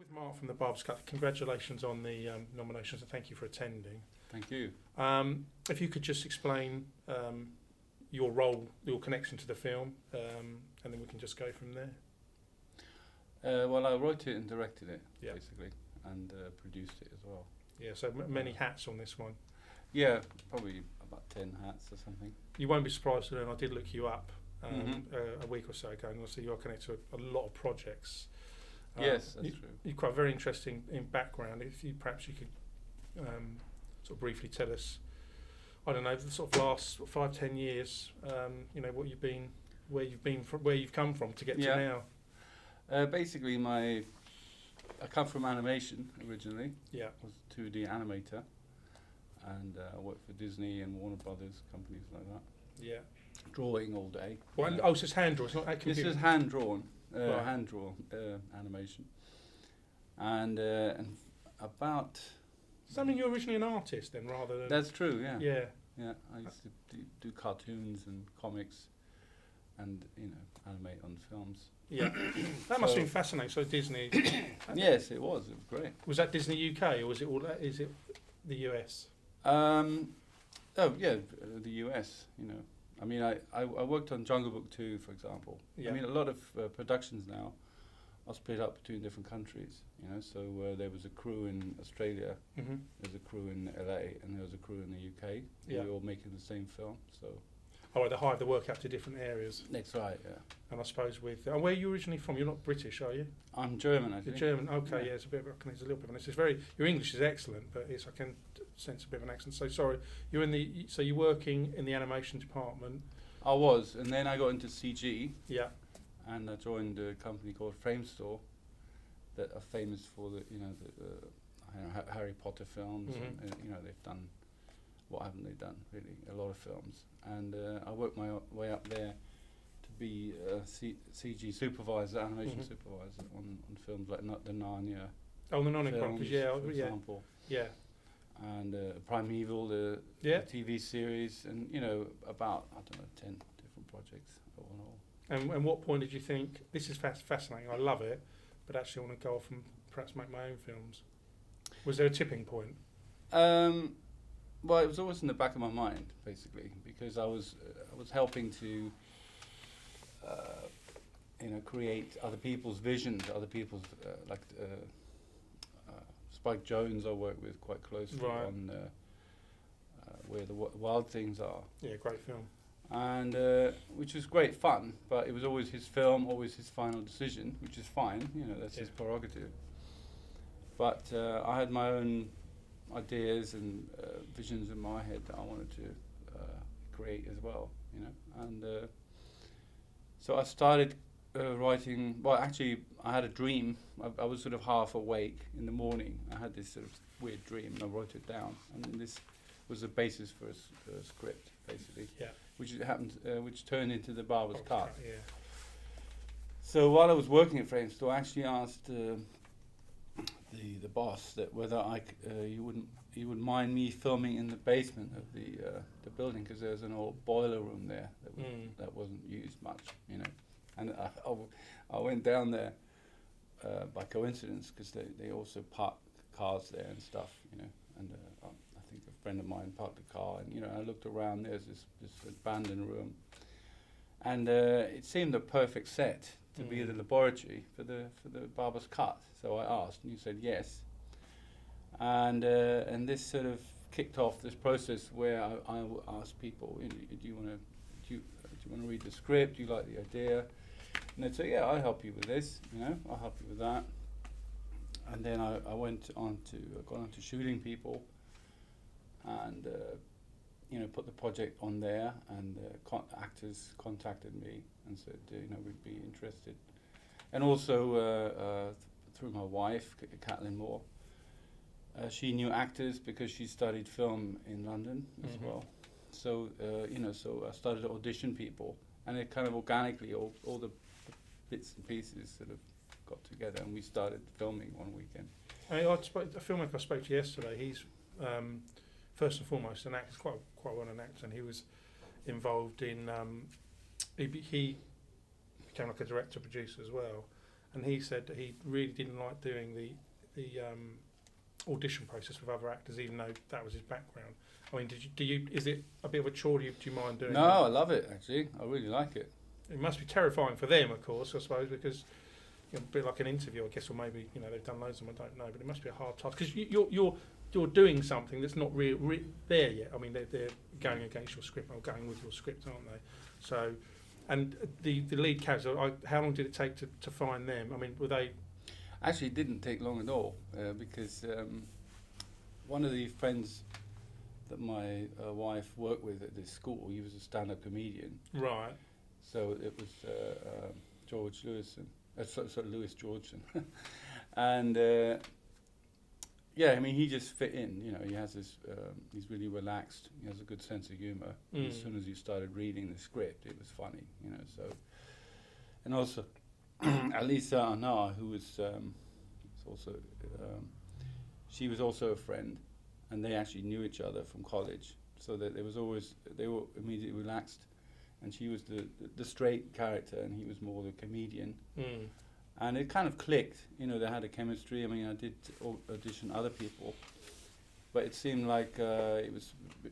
with Mark from the Barber's Cut. Congratulations on the nominations and thank you for attending. Thank you. If you could just explain your role, your connection to the film, and then we can just go from there. Well, I wrote it and directed it, Yeah. basically, and produced it as well. Yeah, so many hats on this one. Yeah, probably about 10 hats or something. You won't be surprised to learn I did look you up Mhm. a week or so ago, and also you're connected to a lot of projects. Yes, that's true. You're quite very interesting in background. If you perhaps you could sort of briefly tell us, I don't know, the sort of last 5-10 years, what you've been, where you've been from, where you've come from to get to now. Basically, I come from animation originally. Yeah. I was a 2D animator, and I worked for Disney and Warner Brothers, companies like that. Yeah. Drawing all day. Well, so it's hand drawn. It's not a computer. This is hand drawn, Right. hand drawn animation, and about. Does that mean you're originally an artist then, rather than? That's true. Yeah. Yeah. Yeah, I used to do cartoons and comics, and animate on films. Yeah. That must have been fascinating. So Disney. Yes, it was. It was great. Was that Disney UK or was it all? Is it the US? Oh yeah, the US. I mean, I worked on Jungle Book 2, for example. Yeah. I mean, a lot of productions now are split up between different countries. So there was a crew in Australia, Mm-hmm. there was a crew in LA, and there was a crew in the UK. Yeah. We were all making the same film. So Oh, right, they hive the work out to different areas. that's right. Yeah. And I suppose with where are you originally from? You're not British, are you? I'm German, I think. You're German. Okay, Yeah. yeah. It's a bit. It's a little bit of an. It's very. Your English is excellent, but I can sense a bit of an accent. So sorry. You're in the. So you're working in the animation department. I was, and then I got into CG, Yeah. and I joined a company called Frame Store, that are famous for the Harry Potter films. Mhm. And they've done, what haven't they done really? A lot of films. And I worked my way up there to be a CG supervisor, animation Mhm. supervisor on films like the Narnia Oh, the non-Chronicles. films, Yeah. for Yeah. example, Yeah. and Primeval, the Yeah. TV series, and about 10 different projects all in all. And what point did you think this is fascinating? I love it, but actually I want to go off and perhaps make my own films? Was there a tipping point? Well, it was always in the back of my mind, basically, because I was helping to, create other people's visions, other people's Spike Jones. I work with quite closely Right. on where the wild things are, Yeah, great film. and which was great fun. But it was always his film, always his final decision, which is fine. That's his Yeah. prerogative. But I had my own ideas and visions in my head that I wanted to create as well, and so I started writing. Well, actually, I had a dream. I was sort of half awake in the morning. I had this sort of weird dream, and I wrote it down, and then this was the basis for a script, basically, Yeah. which turned into the Barber's Cut. Yeah. So while I was working at Frame Store, I actually asked the boss that whether he would mind me filming in the basement of the building, because there's an old boiler room there that wasn't used much, and I went down there by coincidence, because they also park cars there and stuff, and I think a friend of mine parked a car, and I looked around. There's this abandoned room, and it seemed a perfect set to be the laboratory for the Barber's Cut. So I asked, and he said yes. And this sort of kicked off this process where I asked people, do you want to read the script? Do you like the idea? And they'd say, yeah, I'll help you with this. I'll help you with that. And then I got on to shooting people, and put the project on there, and actors contacted me and said, we'd be interested. And also through my wife, Caitlin Moore, she knew actors because she studied film in London as well. So so I started to audition people, and it kind of organically all the bits and pieces sort of got together, and we started filming one weekend. The filmmaker I spoke to yesterday, he's first and foremost an actor, quite well an actor, and he was involved in he became like a director producer as well, and he said that he really didn't like doing the audition process with other actors, even though that was his background. I mean, is it a bit of a chore? Do you mind doing? No, that? I love it actually. I really like it. It must be terrifying for them, of course, I suppose, because a bit like an interview, I guess, or maybe they've done loads of them. I don't know, but it must be a hard task because you're doing something that's not really there yet. I mean, they're going against your script or going with your script, aren't they? So, and the lead character, how long did it take to find them? I mean, were they? Actually, it didn't take long at all because one of the friends that my wife worked with at this school, he was a stand-up comedian. Right. So it was George Lewison, Lewis Georgeson, and yeah, I mean he just fit in. He has this. He's really relaxed. He has a good sense of humour. As soon as you started reading the script, it was funny. So, and also Alisa Anar, who was also she was also a friend, and they actually knew each other from college. So that they were immediately relaxed. And she was the straight character, and he was more the comedian. And it kind of clicked. They had a chemistry. I mean, I did audition other people, but it seemed like it was a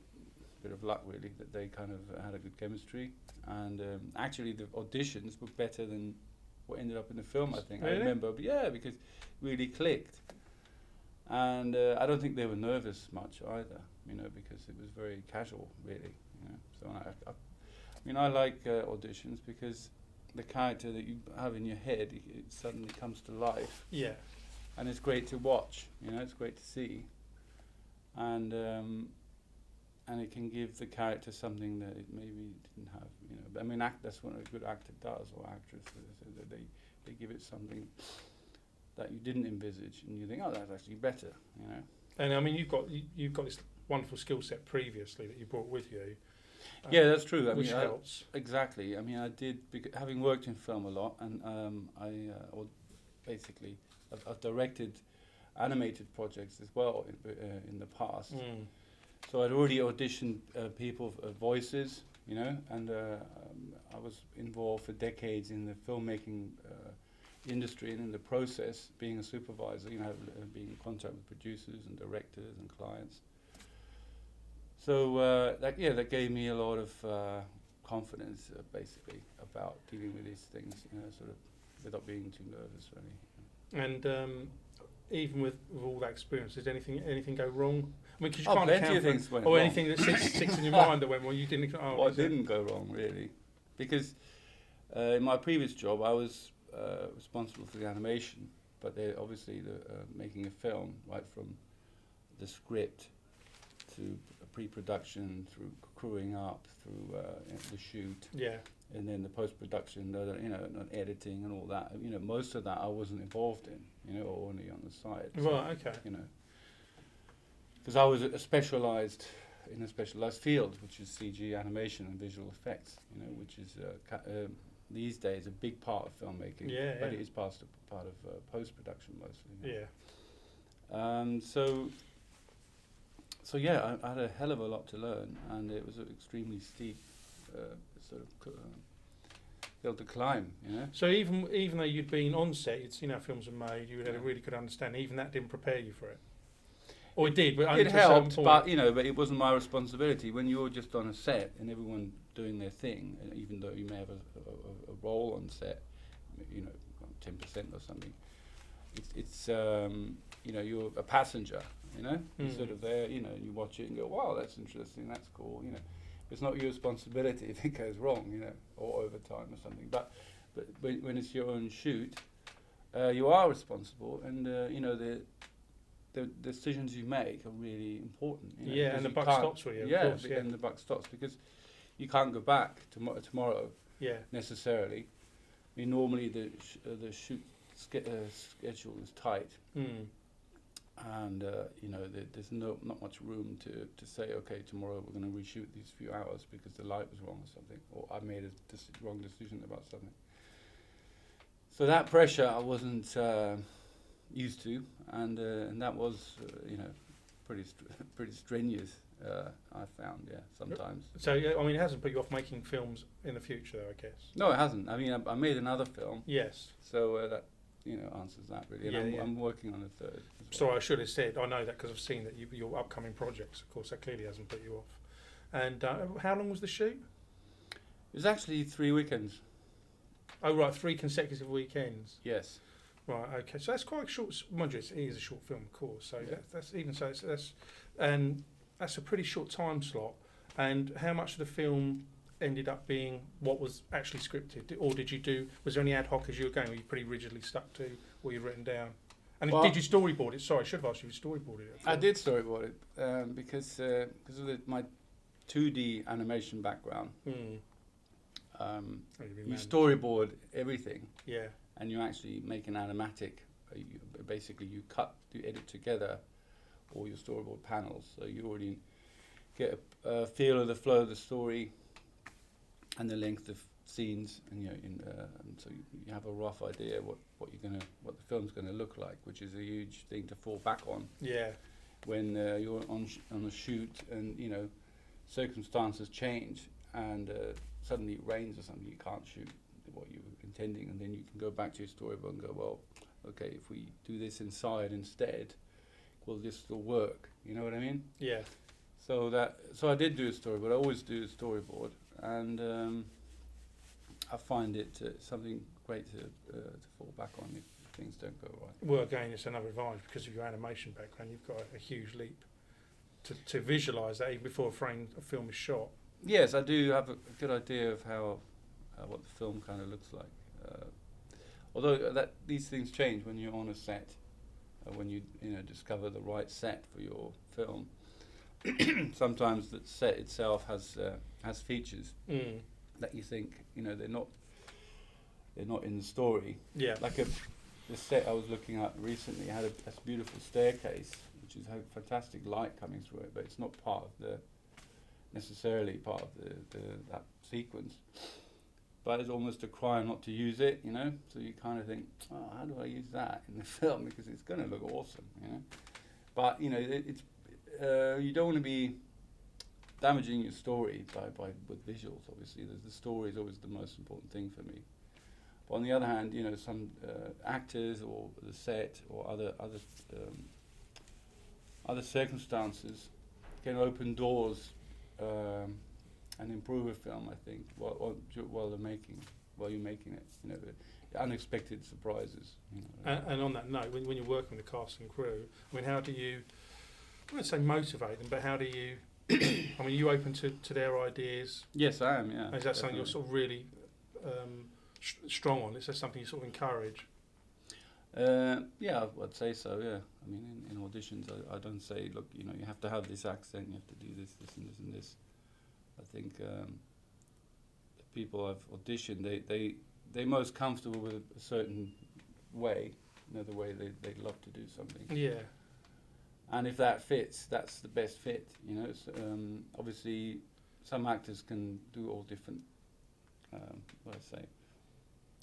bit of luck, really, that they kind of had a good chemistry. And actually, the auditions were better than what ended up in the film, I think. Really? I remember, but yeah, because it really clicked. And I don't think they were nervous much either, because it was very casual, really. So I like auditions because the character that you have in your head, it suddenly comes to life. Yeah. And it's great to watch. It's great to see. And it can give the character something that it maybe didn't have. But I mean, that's what a good actor does, or actress. That they give it something that you didn't envisage, and you think, oh, that's actually better. And I mean, you've got this wonderful skill set previously that you brought with you. Yeah, that's true. Which helps. Exactly. I mean, I did, having worked in film a lot, and I've directed animated projects as well in the past. So I'd already auditioned people's voices, and I was involved for decades in the filmmaking industry and in the process, being a supervisor, being in contact with producers and directors and clients. So that gave me a lot of confidence, basically, about dealing with these things, sort of without being too nervous, really. And even with all that experience, did anything go wrong? I mean, because you can't plenty account of things went or wrong. anything that sticks in your mind that went well. You didn't. Well, it didn't go wrong, really, because in my previous job, I was responsible for the animation, but they're obviously making a film right from the script to pre-production, through crewing up, through the shoot, and then the post-production, editing and all that. Most of that I wasn't involved in, or only on the side. Right. Okay. Because I was specialized in a specialized field, which is CG animation and visual effects. Which is these days a big part of filmmaking. But it is part of post-production mostly. So yeah, I had a hell of a lot to learn, and it was an extremely steep sort of hill to climb. So even though you'd been on set, films were made, you had a really good understanding. Even that didn't prepare you for it, or it did. But only it to a certain helped, point. but it wasn't my responsibility. When you're just on a set and everyone doing their thing, and even though you may have a role on set, 10% or something, it's you're a passenger. You're sort of there, you watch it and go, wow, that's interesting, that's cool, It's not your responsibility if it goes wrong, or overtime or something. But when it's your own shoot, you are responsible, and the decisions you make are really important. And the buck stops with you. Of course, and the buck stops because you can't go back tomorrow. Necessarily. I mean, normally the shoot schedule is tight. And there's not much room to say, okay, tomorrow we're going to reshoot these few hours because the light was wrong or something, or I made a wrong decision about something. So that pressure I wasn't used to, and that was pretty strenuous. I found, sometimes. So I mean, it hasn't put you off making films in the future, though, I guess. No, it hasn't. I mean, I made another film. Yes. So answers that really. And Yeah, I'm working on a third. Sorry, I should have said, I know that because I've seen that your upcoming projects, of course, that clearly hasn't put you off. And how long was the shoot? It was actually 3 weekends. Oh, right, 3 consecutive weekends. Yes. Right, okay. So that's quite short. Mind you, it is a short film, of course. So Yeah. that's even so. That's a pretty short time slot. And how much of the film ended up being what was actually scripted, or was there any ad hoc as you were going? Were you pretty rigidly stuck to what you'd written down? And did you storyboard it? Sorry, I should have asked you if you storyboarded it. I did storyboard it because of my 2D animation background. You storyboard everything. Yeah. And you actually make an animatic. Basically, you edit together all your storyboard panels, so you already get a feel of the flow of the story and the length of scenes, and so you have a rough idea what the film's gonna look like, which is a huge thing to fall back on. Yeah. When you're on a shoot, and circumstances change, and suddenly it rains or something, you can't shoot what you were intending, and then you can go back to your storyboard and go, well, okay, if we do this inside instead, will this still work? You know what I mean? Yeah. So I did do a storyboard. I always do a storyboard, and I find it something great to fall back on if things don't go right. Well, again, it's another advantage because of your animation background. You've got a huge leap to visualise that even before a film is shot. Yes, I do have a good idea of what the film kind of looks like. Although these things change when you're on a set, when you discover the right set for your film. Sometimes the set itself has features that you think they're not in the story. Yeah. Like the set I was looking at recently had a beautiful staircase, which is fantastic light coming through it, but it's not necessarily part of that sequence. But it's almost a crime not to use it, So you kind of think, oh, how do I use that in the film, because it's going to look awesome, But it's you don't want to be damaging your story with visuals. Obviously, the story is always the most important thing for me. But on the other hand, some actors or the set or other circumstances can open doors and improve a film, I think, while you're making it. The unexpected surprises. And on that note, when you're working with the cast and crew, I mean, how do you? I wouldn't say motivate them, but how do you? I mean, are you open to their ideas? Yes, I am. Yeah. Is that something you're sort of really strong on? Is that something you sort of encourage? Yeah, I'd say so. Yeah, I mean, in auditions, I don't say, look, you have to have this accent, you have to do this, and this, and this. I think the people I've auditioned, they're most comfortable with a certain way, the way they love to do something. Yeah. And if that fits, that's the best fit. So, obviously, some actors can do all different,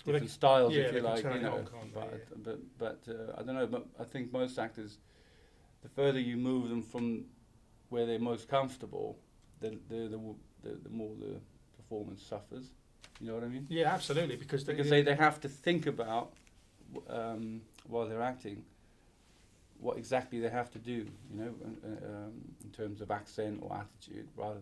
different styles, if you like. But I don't know. But I think most actors, the further you move them from where they're most comfortable, the more the performance suffers. You know what I mean? Yeah, absolutely. Because they have to think about while they're acting what exactly they have to do, in terms of accent or attitude. Rather,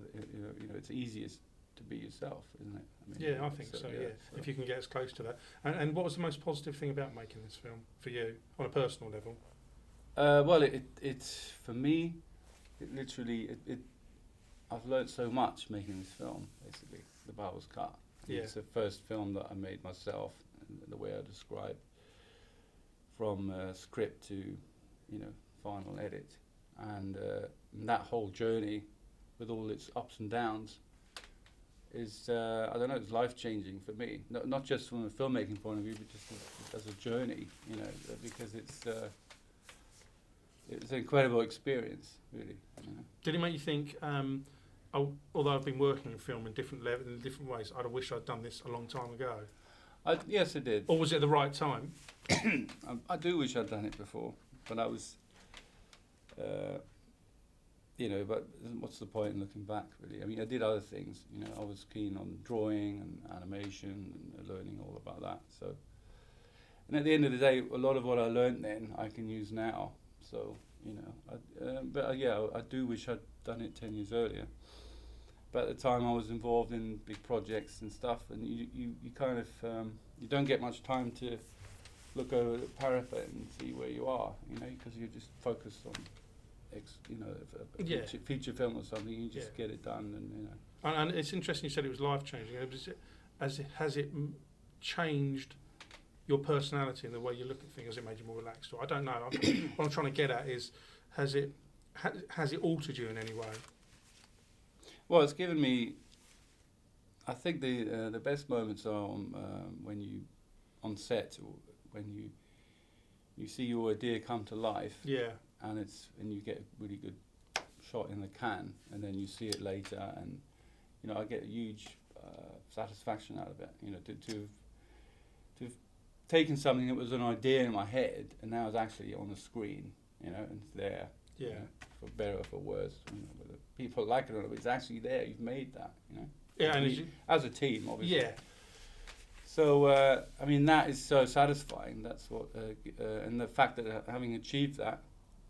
it's easiest to be yourself, isn't it? I mean, I think so. Yeah, so. If you can get as close to that. And what was the most positive thing about making this film for you on a personal level? Well, it's for me. It literally, I've learned so much making this film. Basically, the Barber's Cut. Yeah. It's the first film that I made myself, and the way I describe, from script to final edit, and that whole journey with all its ups and downs is I don't know, it's life changing for me, not just from a filmmaking point of view, but just as a journey, because it's an incredible experience, really. Did it make you think, although I've been working in film in different levels, in different ways, I'd wish I'd done this a long time ago? Yes, it did. Or was it at the right time? I do wish I'd done it before, but I was, but what's the point in looking back, really? I mean, I did other things, I was keen on drawing and animation and learning all about that. So And at the end of the day, a lot of what I learned then I can use now. So, you know, I do wish I'd done it 10 years earlier. But at the time I was involved in big projects and stuff, and you kind of, you don't get much time to look over the parapet and see where you are, you know, because you're just focused on, feature film or something, you just get it done, and, you know. And it's interesting you said it was life-changing. Has it changed your personality and the way you look at things? Has it made you more relaxed? Or I don't know. What I'm trying to get at is, has it altered you in any way? Well, it's given me. I think the best moments are when you on set, when you see your idea come to life. Yeah. And you get a really good shot in the can, and then you see it later, and you know, I get a huge satisfaction out of it. You know, to have taken something that was an idea in my head and now it's actually on the screen. You know, and it's there. Yeah. You know, for better or for worse, you know, whether people like it or not, but it's actually there. You've made that. You know. Yeah, and as a team, obviously. Yeah. So I mean, that is so satisfying. That's what, and the fact that having achieved that,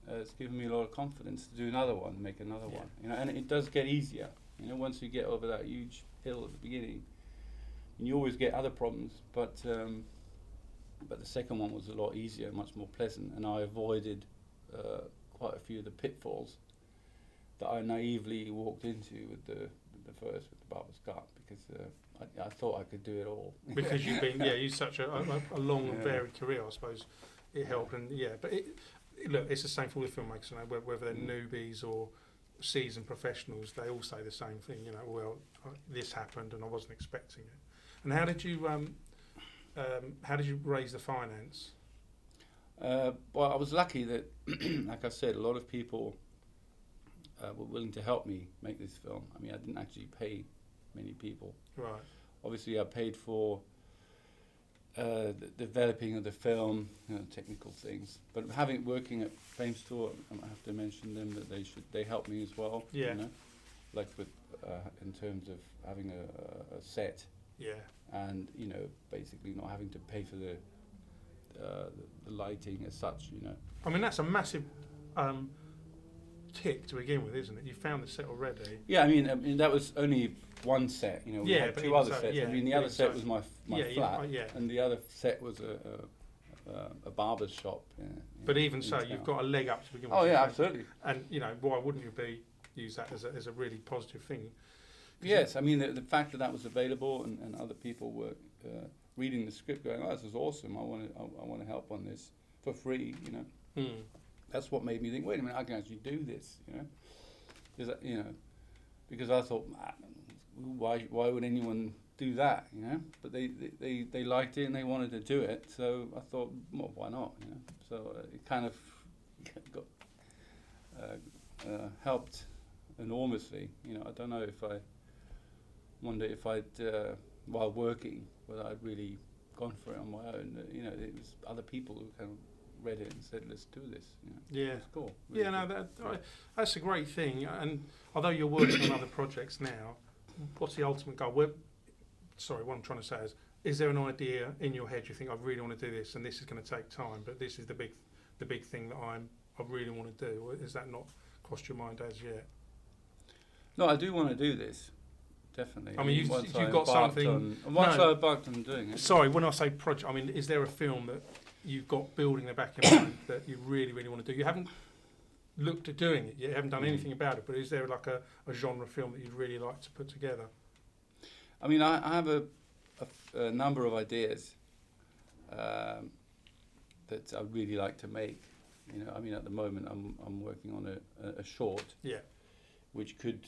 it's given me a lot of confidence to do another one, make another one. You know, and it does get easier. You know, once you get over that huge hill at the beginning, and you always get other problems, but the second one was a lot easier, much more pleasant, and I avoided quite a few of the pitfalls that I naively walked into with the first, with the Barber's cut, because I thought I could do it all. Because you've been, you such a long and varied career, I suppose it helped, and but look, it's the same for all the filmmakers, you know, whether they're newbies or seasoned professionals, they all say the same thing, you know, well, this happened and I wasn't expecting it. And how did you raise the finance? Well, I was lucky that, like I said, a lot of people were willing to help me make this film. I mean, I didn't actually pay many people. Right. Obviously, I paid for the developing of the film, you know, technical things. But working at Fame Store, I have to mention them that they help me as well. Yeah. You know, like with in terms of having a set. Yeah. And you know, basically not having to pay for the lighting as such. You know. I mean, that's a massive tick to begin with, isn't it? You found the set already. Yeah, I mean that was only one set. You know, we had two other sets. Yeah, I mean, the other set was my flat, and the other set was a barber's shop. But even so, you've got a leg up to begin with. Oh yeah, absolutely. And you know, why wouldn't you use that as a really positive thing? Yes, I mean the fact that was available and other people were reading the script, going, "Oh, this is awesome! I want to help on this for free." You know. That's what made me think, wait a minute, I can actually do this, you know. You know, because I thought, why would anyone do that, you know? But they liked it and they wanted to do it, so I thought, well, why not, you know? So it kind of got helped enormously, you know. I don't know if I wonder if I'd while working whether I'd really gone for it on my own. You know, it was other people who kind of read it and said, let's do this. You know. Yeah. It's cool. Really that's a great thing. And although you're working on other projects now, what's the ultimate goal? What I'm trying to say is there an idea in your head you think, I really want to do this and this is going to take time, but this is the big thing that I really want to do? Or is that not crossed your mind as yet? No, I do want to do this. Definitely. I mean, you've got something. Once I embarked on doing it. Sorry, when I say project, I mean, is there a film that you've got building in the back of your mind that you really, really want to do? You haven't looked at doing it yet, you haven't done anything about it, but is there like a genre film that you'd really like to put together? I mean, I have a number of ideas that I'd really like to make. You know, I mean, at the moment I'm working on a short, which could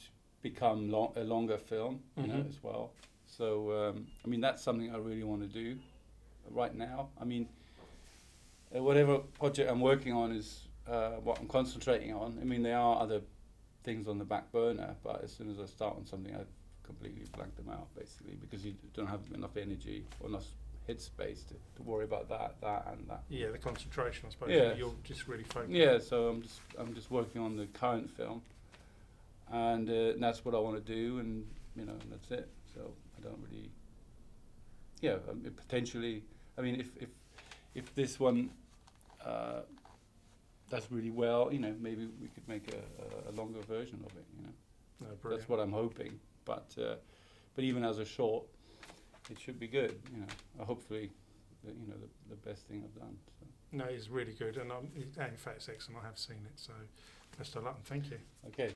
become a longer film, you know, as well. So, I mean, that's something I really want to do right now. I mean, whatever project I'm working on is what I'm concentrating on. I mean, there are other things on the back burner, but as soon as I start on something, I completely blank them out, basically, because you don't have enough energy or enough headspace to worry about that and that. Yeah, the concentration, I suppose. Yeah. You're just really focused. Yeah, so I'm just working on the current film, and that's what I want to do, and you know, that's it. So I don't really. Yeah, potentially. I mean, if this one does really well, maybe we could make a longer version of it. No, That's brilliant. what I'm hoping. But even as a short, it should be good. Hopefully, the best thing I've done. So. No, it's really good, and in fact, it's excellent. I have seen it, so best of luck and thank you. Okay.